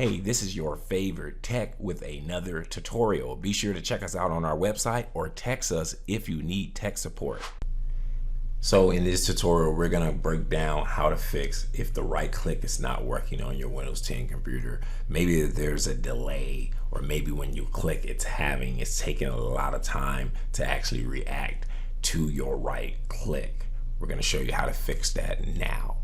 Hey, this is your favorite tech with another tutorial. Be sure to check us out on our website or text us if you need tech support. So in this tutorial, we're gonna break down how to fix if the right click is not working on your Windows 10 computer. Maybe there's a delay, or maybe when you click, it's taking a lot of time to actually react to your right click. We're gonna show you how to fix that now.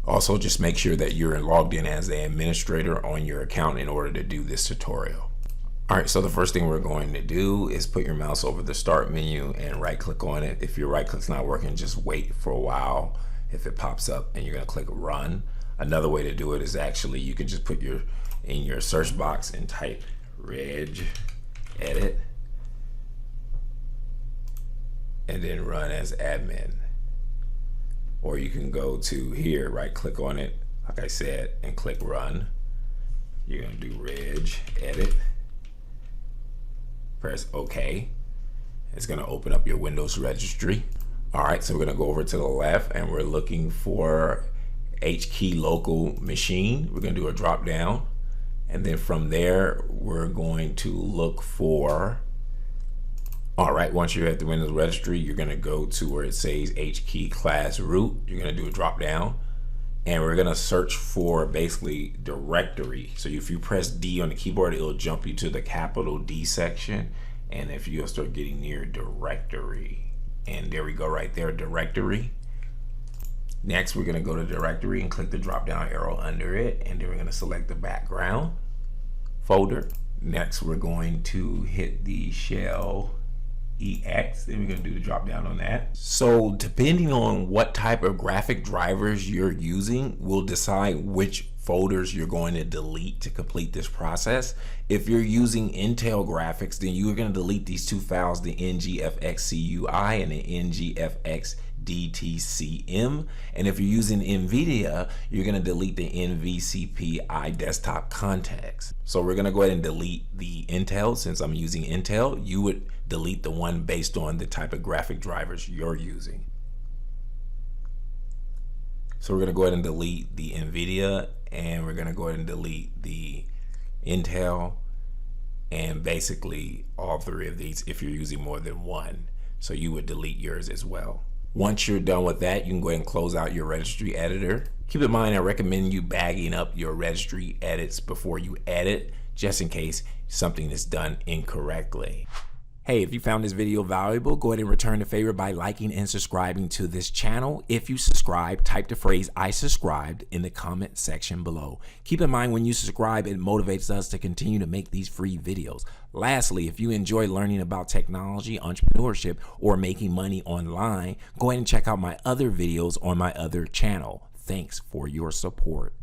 Also, just make sure that you're logged in as the administrator on your account in order to do this tutorial. All right, so the first thing we're going to do is put your mouse over the start menu and right click on it. If your right click's not working, just wait for a while if it pops up, and you're gonna click run. Another way to do it is actually you can just put in your search box and type reg edit and then run as admin. Or you can go to here, right click on it, like I said, and click run. You're gonna do reg edit, press OK. It's gonna open up your Windows registry. All right, so we're gonna go over to the left and we're looking for H key local machine. We're gonna do a drop down, and then from there we're going to look for, all right, once you're at the Windows registry, you're gonna go to where it says H key class root. You're gonna do a drop down, and we're gonna search for basically directory. So if you press D on the keyboard, it'll jump you to the capital D section, and if you'll start getting near directory, and there we go right there, directory. Next, we're gonna go to directory and click the drop down arrow under it, and then we're gonna select the background folder. Next, we're going to hit the shell EX, then we're going to do the drop down on that. So depending on what type of graphic drivers you're using will decide which folders you're going to delete to complete this process. If you're using Intel graphics, then you're going to delete these two files, the ngfxcui and the ngfxdtcm. And if you're using NVIDIA, you're going to delete the nvcpi desktop context. So we're going to go ahead and delete the Intel. Since I'm using Intel, you would delete the one based on the type of graphic drivers you're using. So we're going to go ahead and delete the NVIDIA, and we're going to go ahead and delete the Intel, and basically all three of these if you're using more than one. So you would delete yours as well. Once you're done with that, you can go ahead and close out your registry editor. Keep in mind, I recommend you bagging up your registry edits before you edit, just in case something is done incorrectly. Hey, if you found this video valuable, go ahead and return the favor by liking and subscribing to this channel. If you subscribe, type the phrase "I subscribed" in the comment section below. Keep in mind, when you subscribe, it motivates us to continue to make these free videos. Lastly, if you enjoy learning about technology, entrepreneurship, or making money online, go ahead and check out my other videos on my other channel. Thanks for your support.